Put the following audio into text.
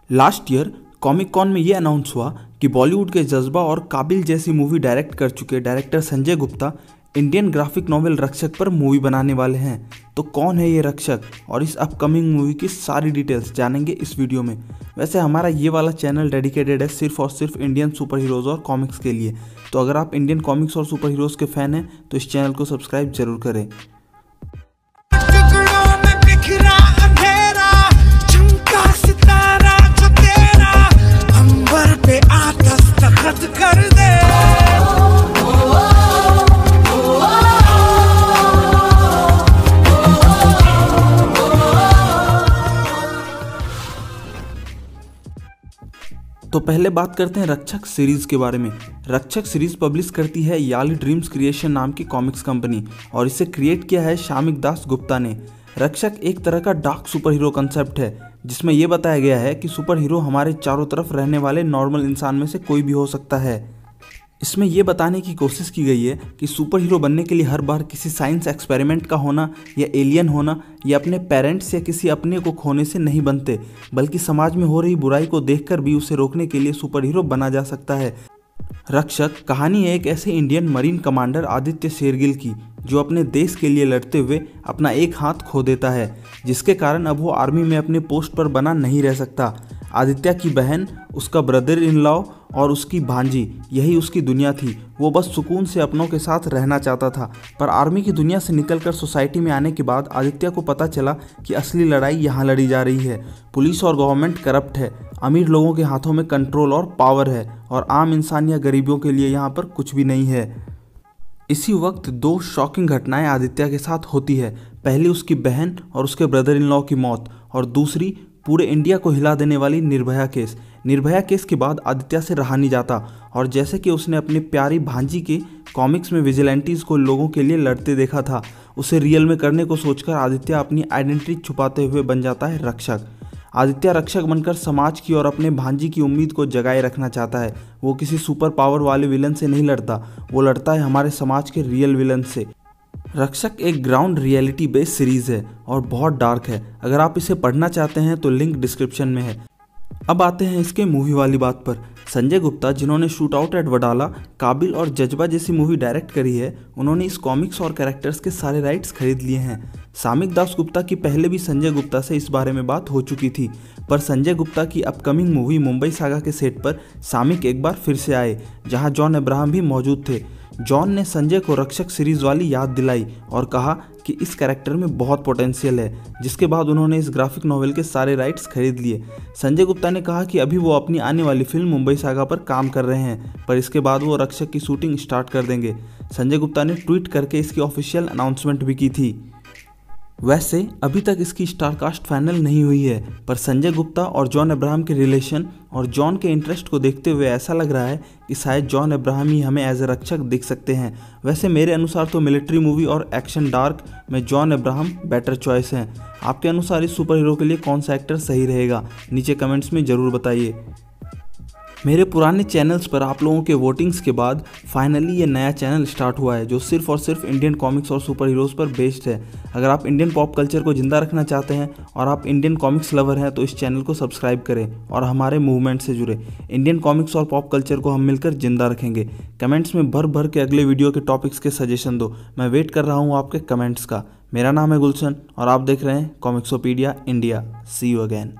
Last year comic cone में ये announce हुआ कि बॉलीवुड के जज्बा और काबिल जैसी मूवी डायरेक्ट कर चुके director Sanjay Gupta Indian graphic novel रक्षक पर मूवी बनाने वाले हैं। तो कौन है ये रक्षक और इस अपकमिंग मूवी की सारी डिटेल्स जानेंगे इस वीडियो में। वैसे हमारा ये वाला चैनल डेडिकेटेड है सिर्फ और सिर्फ इंडियन सुपर हीरोज़ और कॉमिक्स के लिए, तो अगर आप इंडियन कॉमिक्स और सुपर हीरोज़ के फैन हैं तो इस चैनल को सब्सक्राइब जरूर करें। तो पहले बात करते हैं रक्षक सीरीज के बारे में। रक्षक सीरीज पब्लिश करती है याली ड्रीम्स क्रिएशन नाम की कॉमिक्स कंपनी और इसे क्रिएट किया है शामिक दास गुप्ता ने। रक्षक एक तरह का डार्क सुपर हीरो कंसेप्ट है जिसमें यह बताया गया है कि सुपर हीरो हमारे चारों तरफ रहने वाले नॉर्मल इंसान में से कोई भी हो सकता है। इसमें यह बताने की कोशिश की गई है कि सुपर हीरो बनने के लिए हर बार किसी साइंस एक्सपेरिमेंट का होना या एलियन होना या अपने पेरेंट्स या किसी अपने को खोने से नहीं बनते, बल्कि समाज में हो रही बुराई को देखकर भी उसे रोकने के लिए सुपर हीरो बना जा सकता है। रक्षक कहानी है एक ऐसे Indian marine commander Aditya Shergill की जो अपने देश के लिए लड़ते हुए अपना एक हाथ खो देता है, जिसके कारण अब वो आर्मी में अपने पोस्ट पर बना नहीं रह सकता। आदित्य की बहन, उसका ब्रदर इन लॉ और उसकी भांजी, यही उसकी दुनिया थी। वो बस सुकून से अपनों के साथ रहना चाहता था, पर आर्मी की दुनिया से निकलकर सोसाइटी में आने के बाद आदित्य को पता चला कि असली लड़ाई यहाँ लड़ी जा रही है। पुलिस और गवर्नमेंट करप्ट है, अमीर लोगों के हाथों में कंट्रोल और पावर है और आम इंसान या गरीबों के लिए यहाँ पर कुछ भी नहीं है। इसी वक्त दो शॉकिंग घटनाएं आदित्य के साथ होती है। पहली उसकी बहन और उसके ब्रदर इन लॉ की मौत और दूसरी पूरे इंडिया को हिला देने वाली निर्भया केस। निर्भया केस के बाद आदित्य से रहा नहीं जाता और जैसे कि उसने अपनी प्यारी भांजी के कॉमिक्स में विजिलेंटीज को लोगों के लिए लड़ते देखा था, उसे रियल में करने को सोचकर आदित्य अपनी आइडेंटिटी छुपाते हुए बन जाता है रक्षक। आदित्य रक्षक बनकर समाज की और अपने भांजी की उम्मीद को जगाए रखना चाहता है। वो किसी सुपर पावर वाले विलन से नहीं लड़ता, वो लड़ता है हमारे समाज के रियल विलन से। रक्षक एक ग्राउंड रियलिटी बेस्ड सीरीज है और बहुत डार्क है। अगर आप इसे पढ़ना चाहते हैं तो लिंक डिस्क्रिप्शन में है। अब आते हैं इसके मूवी वाली बात पर। संजय गुप्ता, जिन्होंने शूट आउट एट वडाला, काबिल और जज्बा जैसी मूवी डायरेक्ट करी है, उन्होंने इस कॉमिक्स और कैरेक्टर्स के सारे राइट्स खरीद लिए हैं। शामिक दास गुप्ता की पहले भी संजय गुप्ता से इस बारे में बात हो चुकी थी, पर संजय गुप्ता की अपकमिंग मूवी मुंबई सागा के सेट पर शामिक एक बार फिर से आए, जहां जॉन अब्राहम भी मौजूद थे। जॉन ने संजय को रक्षक सीरीज वाली याद दिलाई और कहा कि इस कैरेक्टर में बहुत पोटेंशियल है, जिसके बाद उन्होंने इस ग्राफिक नॉवेल के सारे राइट्स खरीद लिए। संजय गुप्ता ने कहा कि अभी वो अपनी आने वाली फिल्म मुंबई सागा पर काम कर रहे हैं, पर इसके बाद वो रक्षक की शूटिंग स्टार्ट कर देंगे। संजय गुप्ता ने ट्वीट करके इसकी ऑफिशियल अनाउंसमेंट भी की थी। वैसे अभी तक इसकी स्टारकास्ट फाइनल नहीं हुई है, पर संजय गुप्ता और जॉन अब्राहम के रिलेशन और जॉन के इंटरेस्ट को देखते हुए ऐसा लग रहा है कि शायद जॉन अब्राहम ही हमें एज ए रक्षक दिख सकते हैं। वैसे मेरे अनुसार तो मिलिट्री मूवी और एक्शन डार्क में जॉन अब्राहम बेटर चॉइस हैं। आपके अनुसार इस सुपर हीरो के लिए कौन सा एक्टर सही रहेगा, नीचे कमेंट्स में ज़रूर बताइए। मेरे पुराने चैनल्स पर आप लोगों के वोटिंग्स के बाद फाइनली ये नया चैनल स्टार्ट हुआ है जो सिर्फ और सिर्फ इंडियन कॉमिक्स और सुपर हीरोज़ पर बेस्ड है। अगर आप इंडियन पॉप कल्चर को ज़िंदा रखना चाहते हैं और आप इंडियन कॉमिक्स लवर हैं तो इस चैनल को सब्सक्राइब करें और हमारे मूवमेंट से जुड़े इंडियन कॉमिक्स और पॉप कल्चर को हम मिलकर ज़िंदा रखेंगे। कमेंट्स में भर भर के अगले वीडियो के टॉपिक्स के सजेशन दो, मैं वेट कर रहा हूँ आपके कमेंट्स का। मेरा नाम है गुलशन और आप देख रहे हैं Comicsopedia India. See you again.